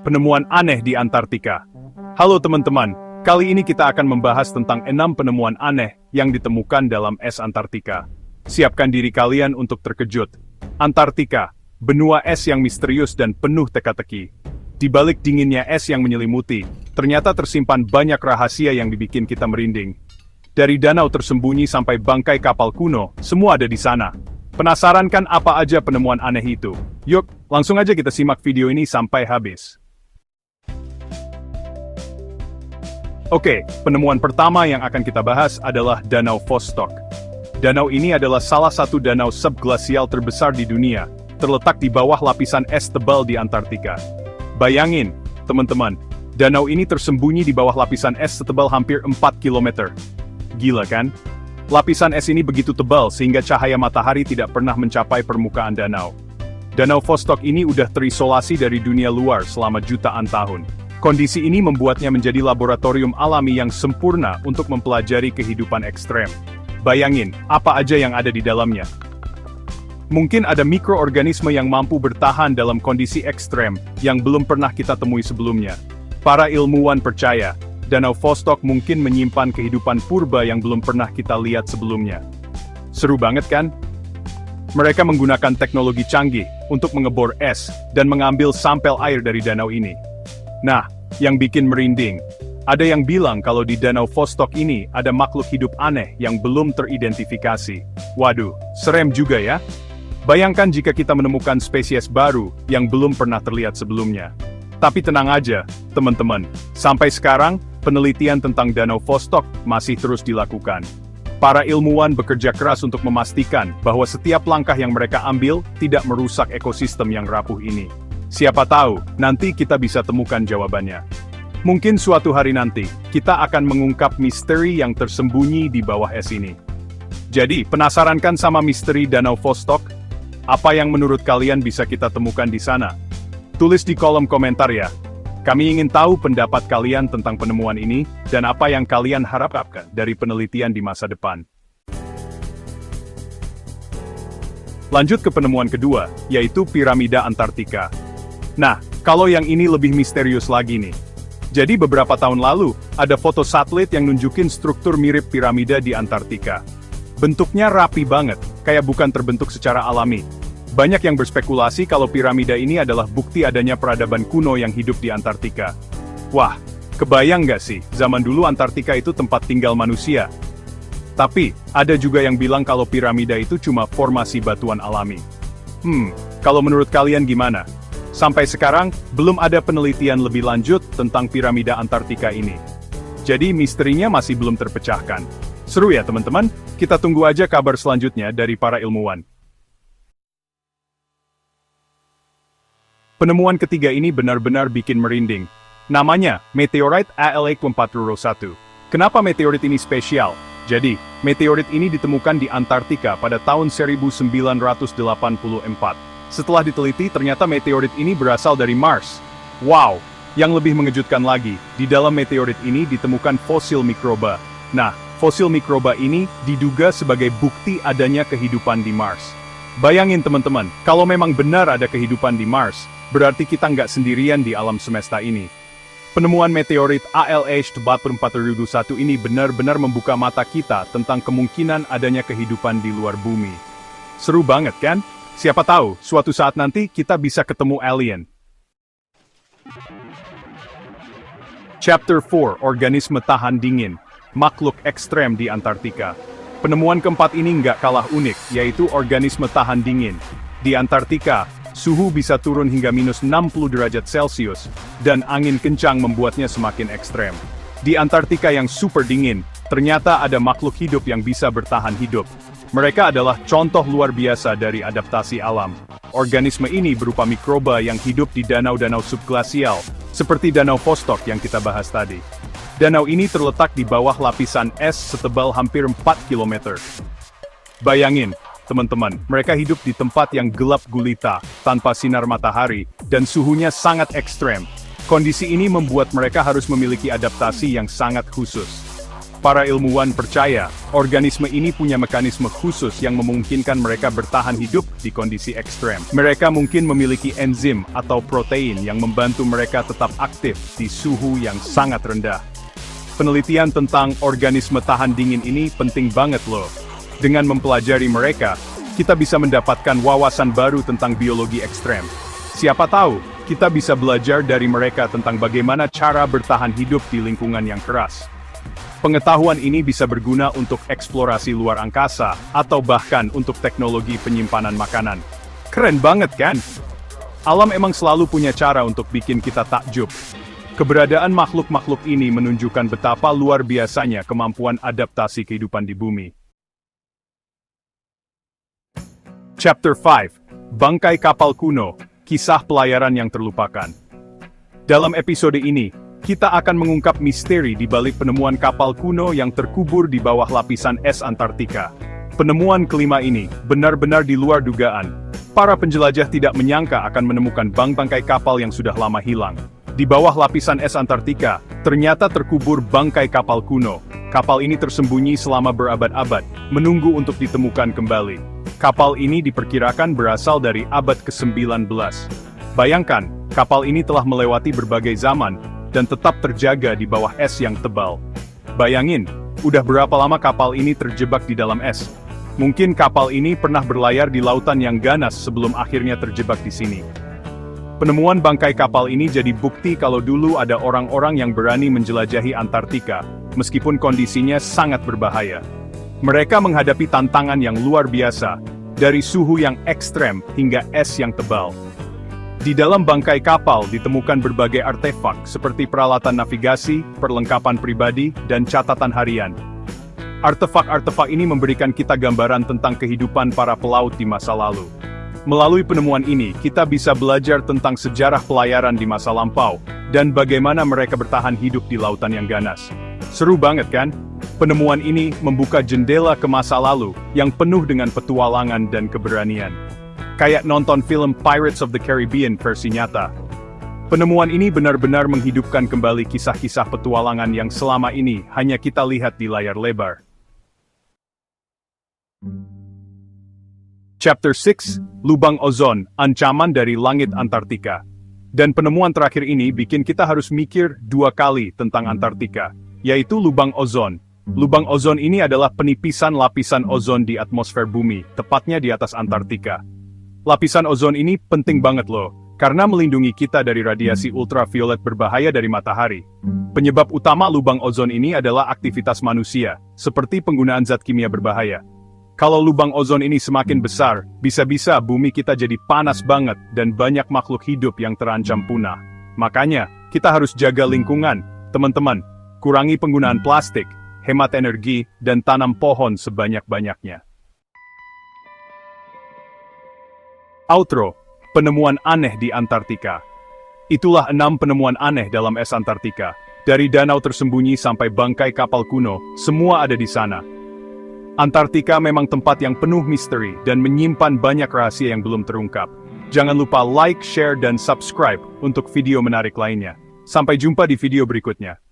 Penemuan aneh di Antartika. Halo teman-teman, kali ini kita akan membahas tentang 6 penemuan aneh yang ditemukan dalam es Antartika. Siapkan diri kalian untuk terkejut. Antartika, benua es yang misterius dan penuh teka-teki. Di balik dinginnya es yang menyelimuti, ternyata tersimpan banyak rahasia yang dibikin kita merinding. Dari danau tersembunyi sampai bangkai kapal kuno, semua ada di sana. Penasaran kan apa aja penemuan aneh itu? Yuk, langsung aja kita simak video ini sampai habis. Oke, penemuan pertama yang akan kita bahas adalah Danau Vostok. Danau ini adalah salah satu danau subglasial terbesar di dunia, terletak di bawah lapisan es tebal di Antartika. Bayangin, teman-teman, danau ini tersembunyi di bawah lapisan es setebal hampir 4 km. Gila kan? Lapisan es ini begitu tebal sehingga cahaya matahari tidak pernah mencapai permukaan danau. Danau Vostok ini udah terisolasi dari dunia luar selama jutaan tahun. Kondisi ini membuatnya menjadi laboratorium alami yang sempurna untuk mempelajari kehidupan ekstrem. Bayangin, apa aja yang ada di dalamnya. Mungkin ada mikroorganisme yang mampu bertahan dalam kondisi ekstrem yang belum pernah kita temui sebelumnya. Para ilmuwan percaya, Danau Vostok mungkin menyimpan kehidupan purba yang belum pernah kita lihat sebelumnya. Seru banget kan? Mereka menggunakan teknologi canggih untuk mengebor es dan mengambil sampel air dari danau ini. Nah, yang bikin merinding, ada yang bilang kalau di Danau Vostok ini ada makhluk hidup aneh yang belum teridentifikasi. Waduh, serem juga ya. Bayangkan jika kita menemukan spesies baru yang belum pernah terlihat sebelumnya. Tapi tenang aja, teman-teman, sampai sekarang, penelitian tentang Danau Vostok masih terus dilakukan. Para ilmuwan bekerja keras untuk memastikan bahwa setiap langkah yang mereka ambil tidak merusak ekosistem yang rapuh ini. Siapa tahu, nanti kita bisa temukan jawabannya. Mungkin suatu hari nanti, kita akan mengungkap misteri yang tersembunyi di bawah es ini. Jadi, penasaran kan sama misteri Danau Vostok? Apa yang menurut kalian bisa kita temukan di sana? Tulis di kolom komentar ya. Kami ingin tahu pendapat kalian tentang penemuan ini, dan apa yang kalian harapkan dari penelitian di masa depan. Lanjut ke penemuan kedua, yaitu piramida Antartika. Nah, kalau yang ini lebih misterius lagi nih. Jadi beberapa tahun lalu, ada foto satelit yang nunjukin struktur mirip piramida di Antartika. Bentuknya rapi banget, kayak bukan terbentuk secara alami. Banyak yang berspekulasi kalau piramida ini adalah bukti adanya peradaban kuno yang hidup di Antartika. Wah, kebayang nggak sih, zaman dulu Antartika itu tempat tinggal manusia. Tapi, ada juga yang bilang kalau piramida itu cuma formasi batuan alami. Kalau menurut kalian gimana? Sampai sekarang, belum ada penelitian lebih lanjut tentang piramida Antartika ini. Jadi misterinya masih belum terpecahkan. Seru ya teman-teman? Kita tunggu aja kabar selanjutnya dari para ilmuwan. Penemuan ketiga ini benar-benar bikin merinding. Namanya, meteorit ALA-421. Kenapa meteorit ini spesial? Jadi, meteorit ini ditemukan di Antartika pada tahun 1984. Setelah diteliti, ternyata meteorit ini berasal dari Mars. Wow! Yang lebih mengejutkan lagi, di dalam meteorit ini ditemukan fosil mikroba. Nah, fosil mikroba ini diduga sebagai bukti adanya kehidupan di Mars. Bayangin teman-teman, kalau memang benar ada kehidupan di Mars, berarti kita nggak sendirian di alam semesta ini. Penemuan meteorit ALA-421 ini benar-benar membuka mata kita tentang kemungkinan adanya kehidupan di luar bumi. Seru banget kan? Siapa tahu, suatu saat nanti kita bisa ketemu alien. Chapter 4, Organisme Tahan Dingin. Makhluk ekstrem di Antartika. Penemuan keempat ini nggak kalah unik, yaitu organisme tahan dingin. Di Antartika, suhu bisa turun hingga minus 60 derajat Celcius, dan angin kencang membuatnya semakin ekstrem. Di Antartika yang super dingin, ternyata ada makhluk hidup yang bisa bertahan hidup. Mereka adalah contoh luar biasa dari adaptasi alam. Organisme ini berupa mikroba yang hidup di danau-danau subglasial, seperti Danau Vostok yang kita bahas tadi. Danau ini terletak di bawah lapisan es setebal hampir 4 km. Bayangin, teman-teman, mereka hidup di tempat yang gelap gulita, tanpa sinar matahari, dan suhunya sangat ekstrem. Kondisi ini membuat mereka harus memiliki adaptasi yang sangat khusus. Para ilmuwan percaya, organisme ini punya mekanisme khusus yang memungkinkan mereka bertahan hidup di kondisi ekstrem. Mereka mungkin memiliki enzim atau protein yang membantu mereka tetap aktif di suhu yang sangat rendah. Penelitian tentang organisme tahan dingin ini penting banget loh. Dengan mempelajari mereka, kita bisa mendapatkan wawasan baru tentang biologi ekstrem. Siapa tahu, kita bisa belajar dari mereka tentang bagaimana cara bertahan hidup di lingkungan yang keras. Pengetahuan ini bisa berguna untuk eksplorasi luar angkasa, atau bahkan untuk teknologi penyimpanan makanan. Keren banget kan? Alam emang selalu punya cara untuk bikin kita takjub. Keberadaan makhluk-makhluk ini menunjukkan betapa luar biasanya kemampuan adaptasi kehidupan di bumi. Chapter 5, Bangkai Kapal Kuno, Kisah Pelayaran yang Terlupakan. Dalam episode ini, kita akan mengungkap misteri di balik penemuan kapal kuno yang terkubur di bawah lapisan es Antartika. Penemuan kelima ini benar-benar di luar dugaan. Para penjelajah tidak menyangka akan menemukan bangkai kapal yang sudah lama hilang. Di bawah lapisan es Antartika, ternyata terkubur bangkai kapal kuno. Kapal ini tersembunyi selama berabad-abad, menunggu untuk ditemukan kembali. Kapal ini diperkirakan berasal dari abad ke-19. Bayangkan, kapal ini telah melewati berbagai zaman, dan tetap terjaga di bawah es yang tebal. Bayangin, udah berapa lama kapal ini terjebak di dalam es? Mungkin kapal ini pernah berlayar di lautan yang ganas sebelum akhirnya terjebak di sini. Penemuan bangkai kapal ini jadi bukti kalau dulu ada orang-orang yang berani menjelajahi Antartika, meskipun kondisinya sangat berbahaya. Mereka menghadapi tantangan yang luar biasa, dari suhu yang ekstrem hingga es yang tebal. Di dalam bangkai kapal ditemukan berbagai artefak seperti peralatan navigasi, perlengkapan pribadi, dan catatan harian. Artefak-artefak ini memberikan kita gambaran tentang kehidupan para pelaut di masa lalu. Melalui penemuan ini, kita bisa belajar tentang sejarah pelayaran di masa lampau, dan bagaimana mereka bertahan hidup di lautan yang ganas. Seru banget kan? Penemuan ini membuka jendela ke masa lalu, yang penuh dengan petualangan dan keberanian. Kayak nonton film Pirates of the Caribbean versi nyata. Penemuan ini benar-benar menghidupkan kembali kisah-kisah petualangan yang selama ini hanya kita lihat di layar lebar. Chapter 6, Lubang Ozon, Ancaman dari Langit Antartika. Dan penemuan terakhir ini bikin kita harus mikir dua kali tentang Antartika, yaitu lubang ozon. Lubang ozon ini adalah penipisan lapisan ozon di atmosfer bumi, tepatnya di atas Antartika. Lapisan ozon ini penting banget loh, karena melindungi kita dari radiasi ultraviolet berbahaya dari matahari. Penyebab utama lubang ozon ini adalah aktivitas manusia, seperti penggunaan zat kimia berbahaya. Kalau lubang ozon ini semakin besar, bisa-bisa bumi kita jadi panas banget dan banyak makhluk hidup yang terancam punah. Makanya, kita harus jaga lingkungan, teman-teman. Kurangi penggunaan plastik, hemat energi, dan tanam pohon sebanyak-banyaknya. Outro, penemuan aneh di Antartika. Itulah 6 penemuan aneh dalam es Antartika. Dari danau tersembunyi sampai bangkai kapal kuno, semua ada di sana. Antartika memang tempat yang penuh misteri dan menyimpan banyak rahasia yang belum terungkap. Jangan lupa like, share, dan subscribe untuk video menarik lainnya. Sampai jumpa di video berikutnya.